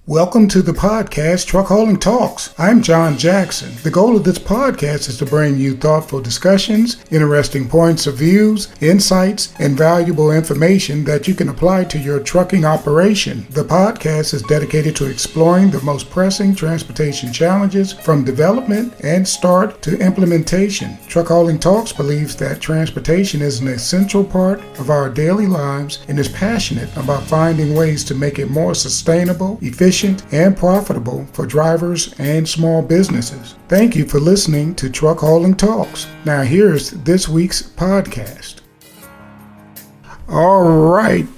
Welcome to the podcast, Truck Hauling Talks. I'm John Jackson. The goal of this podcast is to bring you thoughtful discussions, interesting points of views, insights, and valuable information that you can apply to your trucking operation. The podcast is dedicated to exploring the most pressing transportation challenges from development and start to implementation. Truck Hauling Talks believes that transportation is an essential part of our daily lives and is passionate about finding ways to make it more sustainable, efficient, and profitable for drivers and small businesses. Thank you for listening to Truck Hauling Talks. Now here's this week's podcast. All right,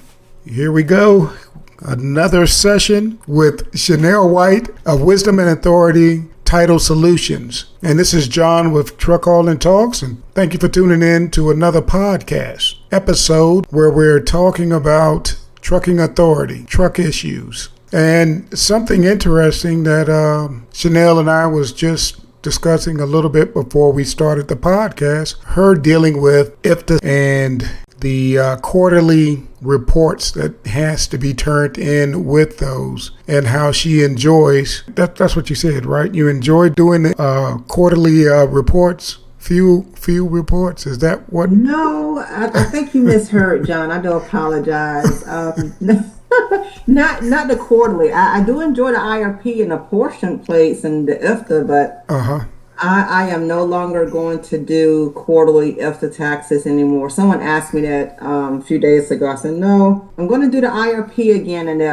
here we go. Another session with Chanel White of Wisdom and Authority Title Solutions. And this is John with Truck Hauling Talks, and thank you for tuning in to another podcast episode where we're talking about trucking authority, truck issues. And something interesting that Chanel and I was just discussing a little bit before we started the podcast, her dealing with Ifta and the quarterly reports that has to be turned in with those, and how she enjoys, that's what you said, right? You enjoy doing the quarterly reports? Few reports, is that what? No, I think you misheard, John. I do apologize. Not the quarterly. I do enjoy the IRP and the portion plates and the Ifta, but I am no longer going to do quarterly Ifta taxes anymore. Someone asked me that a few days ago. I said, no, I'm going to do the IRP again and the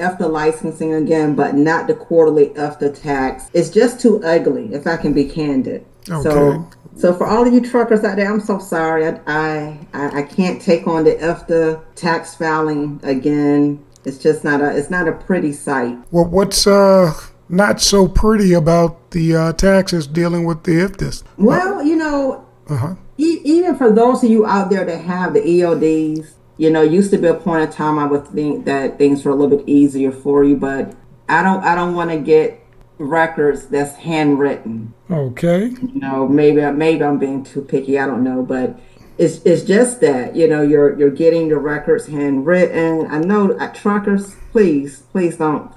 Ifta licensing again, but not the quarterly Ifta tax. It's just too ugly, if I can be candid. Okay. So for all of you truckers out there, I'm so sorry. I can't take on the Ifta tax filing again. It's just not a pretty sight. Well, what's not so pretty about the taxes dealing with the Iftas? Well, even for those of you out there that have the EODs, used to be a point in time I would think that things were a little bit easier for you, but I don't want to get records that's handwritten. Okay. Maybe I'm being too picky. I don't know, but it's just that you're getting the records handwritten. I know truckers, please don't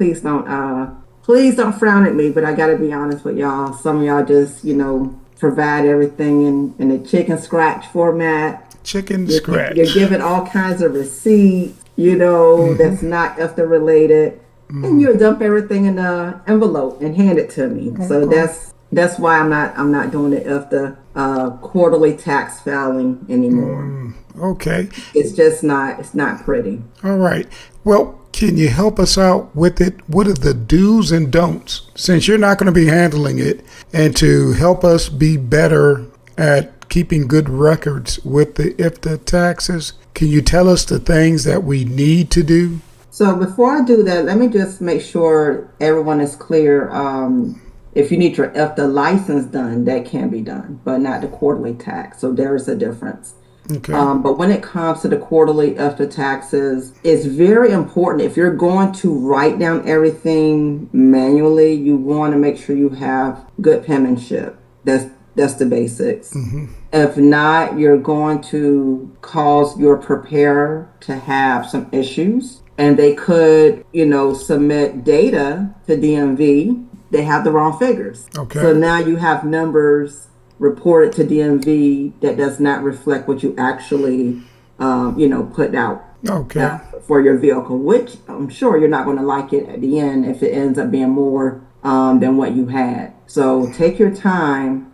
frown at me, but I got to be honest with y'all. Some of y'all just provide everything in the chicken scratch format. Scratch. You're giving all kinds of receipts. That's not Ifta related. And you dump everything in the envelope and hand it to me. Okay. So that's why I'm not doing the Ifta quarterly tax filing anymore. Okay. It's not pretty. All right. Well, can you help us out with it? What are the do's and don'ts, since you're not going to be handling it, and to help us be better at keeping good records with the Ifta taxes? Can you tell us the things that we need to do? So before I do that, let me just make sure everyone is clear. If you need your Ifta license done, that can be done, but not the quarterly tax. So there is a difference. Okay. But when it comes to the quarterly Ifta taxes, it's very important. If you're going to write down everything manually, you want to make sure you have good penmanship. That's the basics. Mm-hmm. If not, you're going to cause your preparer to have some issues. And they could, submit data to DMV. They have the wrong figures. Okay. So now you have numbers reported to DMV that does not reflect what you actually, put out. Okay. For your vehicle, which I'm sure you're not going to like it at the end if it ends up being more than what you had. So take your time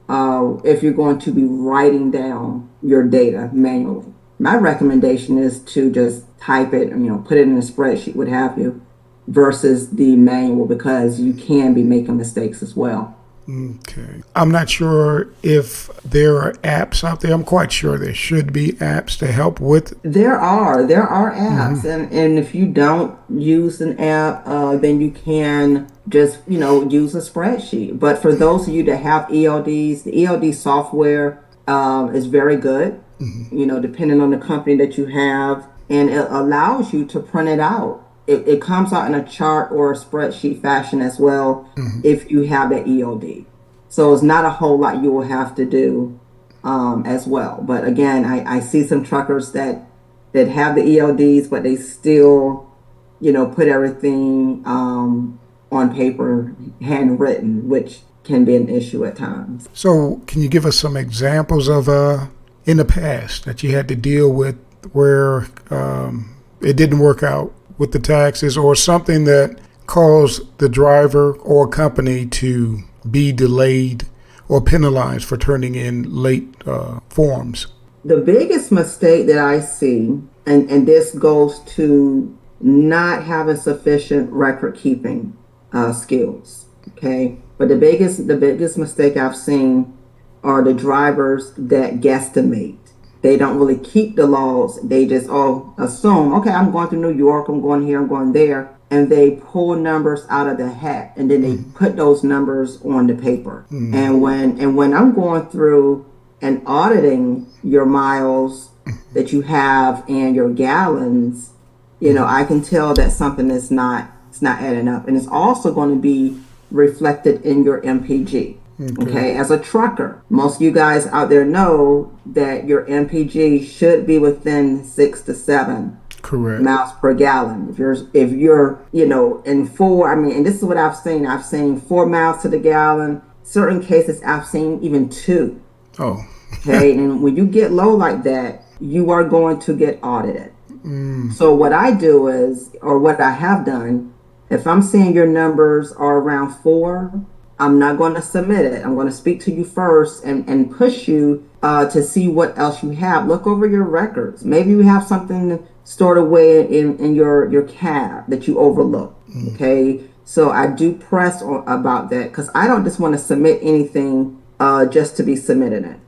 if you're going to be writing down your data manually. My recommendation is to just type it, put it in a spreadsheet, what have you, versus the manual, because you can be making mistakes as well. Okay. I'm not sure if there are apps out there. I'm quite sure there should be apps to help with. There are apps, mm-hmm. and if you don't use an app, then you can just use a spreadsheet. But for those of you that have ELDs, the ELD software is very good. Mm-hmm. Depending on the company that you have, and it allows you to print it out. It comes out in a chart or a spreadsheet fashion as well, mm-hmm. if you have that EOD. So it's not a whole lot you will have to do as well. But again, I see some truckers that have the EODs, but they still, put everything on paper, handwritten, which can be an issue at times. So, can you give us some examples of in the past that you had to deal with where it didn't work out with the taxes, or something that caused the driver or company to be delayed or penalized for turning in late forms? The biggest mistake that I see, and this goes to not having sufficient record keeping skills. Okay, but the biggest mistake I've seen are the drivers that guesstimate. They don't really keep the laws. They just assume, okay, I'm going to New York, I'm going here, I'm going there, and they pull numbers out of the hat, and then they put those numbers on the paper. And when I'm going through and auditing your miles that you have and your gallons, I can tell that something is not it's not adding up, and it's also going to be reflected in your MPG. Okay, as a trucker, most of you guys out there know that your MPG should be within 6 to 7 Correct. miles per gallon. If you're in four, and this is what I've seen. I've seen 4 miles to the gallon. Certain cases I've seen even 2. Oh. Okay, and when you get low like that, you are going to get audited. So what I do is, or what I have done, if I'm seeing your numbers are around 4, I'm not going to submit it. I'm going to speak to you first and push you to see what else you have. Look over your records. Maybe you have something stored away in your cab that you overlook. Okay, so I do press about that, because I don't just want to submit anything just to be submitting it.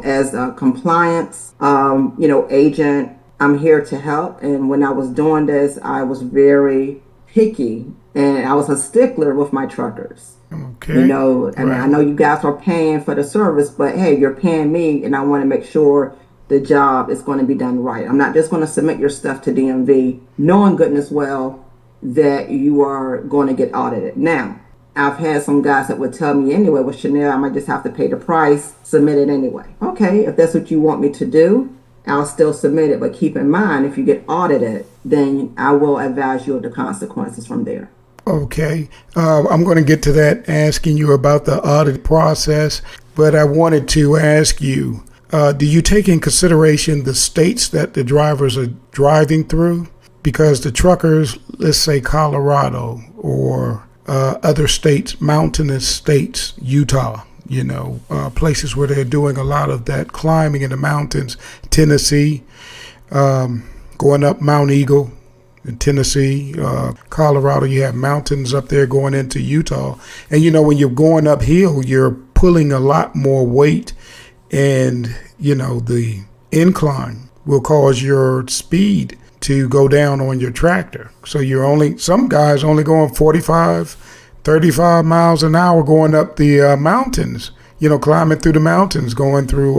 As a compliance agent, I'm here to help. And when I was doing this, I was very picky, and I was a stickler with my truckers. Okay. I know you guys are paying for the service, but hey, you're paying me, and I want to make sure the job is going to be done right. I'm not just going to submit your stuff to DMV knowing goodness well that you are going to get audited. Now, I've had some guys that would tell me anyway, well, Chanel, I might just have to pay the price, submit it anyway. Okay, if that's what you want me to do, I'll still submit it. But keep in mind, if you get audited, then I will advise you of the consequences from there. Okay. I'm going to get to that, asking you about the audit process, but I wanted to ask you, do you take in consideration the states that the drivers are driving through? Because the truckers, let's say Colorado or other states, mountainous states, Utah, places where they're doing a lot of that climbing in the mountains, Tennessee, going up Mount Eagle in Tennessee, Colorado, you have mountains up there going into Utah. And, when you're going uphill, you're pulling a lot more weight, and, the incline will cause your speed to go down on your tractor. So some guys only going 45, 35 miles an hour going up the mountains, climbing through the mountains, going through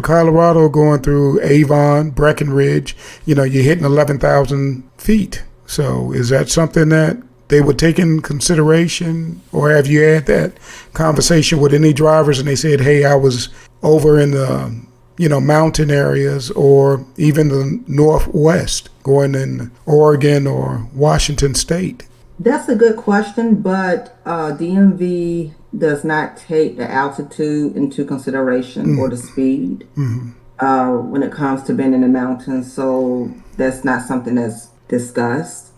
Colorado, going through Avon, Breckenridge. You're hitting 11,000 feet. So is that something that they would take in consideration, or have you had that conversation with any drivers and they said, hey, I was over in the mountain areas, or even the Northwest, going in Oregon or Washington State? That's a good question, but DMV does not take the altitude into consideration or the speed when it comes to being in the mountains. So that's not something that's discussed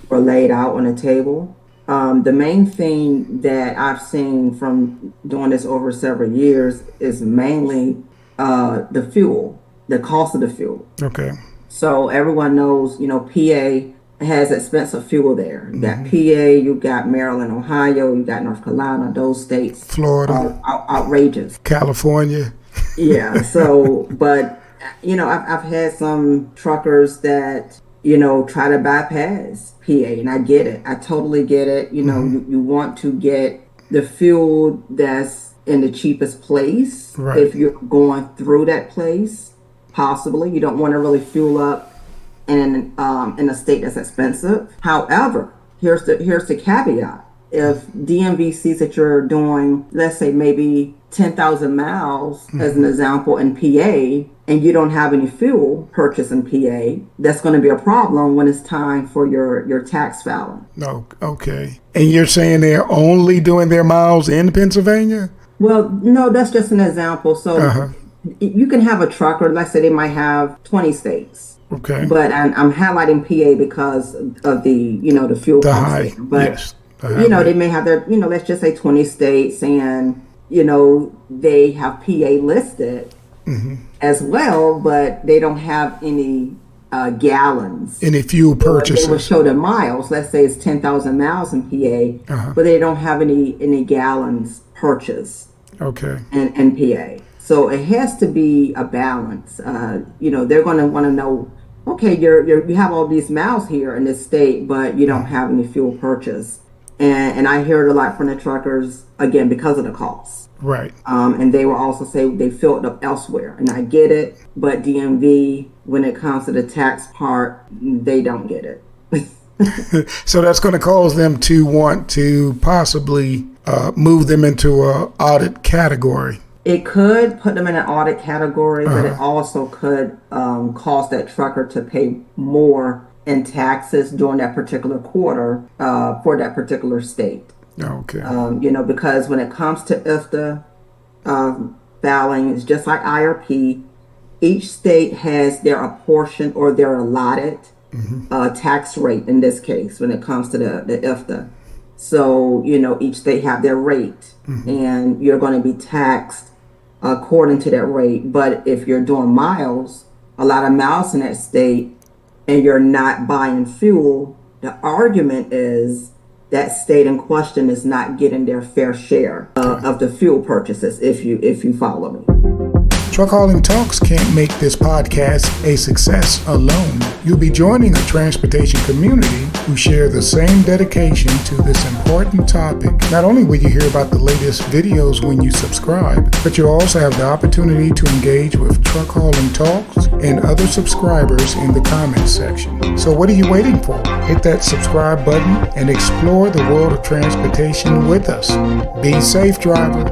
or laid out on a table. The main thing that I've seen from doing this over several years is mainly the fuel, the cost of the fuel. Okay. So everyone knows, PA has expensive fuel there. You got PA, you got Maryland, Ohio, you got North Carolina. Those states, Florida, are outrageous. California. Yeah. So, but I've had some truckers that try to bypass PA, and I get it. I totally get it. You want to get the fuel that's in the cheapest place. Right. If you're going through that place, possibly you don't want to really fuel up in a state that's expensive. However, here's the caveat. if DMV sees that you're doing, let's say maybe 10,000 miles as an example in PA, and you don't have any fuel purchase in PA, that's going to be a problem when it's time for your tax filing. No, okay. And you're saying they're only doing their miles in Pennsylvania? Well, no, that's just an example. So you can have a trucker, let's say they might have 20 states. Okay. But I'm highlighting PA because of the fuel The cost high, there. But, yes. The high they may have their, let's just say 20 states, and, they have PA listed as well, but they don't have any gallons. Any fuel purchases. They would show the miles. Let's say it's 10,000 miles in PA, but they don't have any gallons purchased Okay. in PA. So it has to be a balance. They're going to want to know, okay, you have all these miles here in this state, but you don't have any fuel purchase. And I hear it a lot from the truckers, again, because of the cost. Right. And they will also say they filled up elsewhere. And I get it, but DMV, when it comes to the tax part, they don't get it. So that's going to cause them to want to possibly move them into a audit category. It could put them in an audit category, but it also could cause that trucker to pay more in taxes during that particular quarter for that particular state. Okay. Because when it comes to Ifta filing, it's just like IRP. Each state has their apportioned or their allotted tax rate in this case when it comes to the Ifta. So, each state have their rate, and you're going to be taxed according to that rate. But if you're doing miles, a lot of miles in that state, and you're not buying fuel, the argument is that state in question is not getting their fair share of the fuel purchases, if you follow me. Truck Hauling Talks can't make this podcast a success alone. You'll be joining a transportation community who share the same dedication to this important topic. Not only will you hear about the latest videos when you subscribe, but you'll also have the opportunity to engage with Truck Hauling Talks and other subscribers in the comments section. So what are you waiting for? Hit that subscribe button and explore the world of transportation with us. Be safe, driver.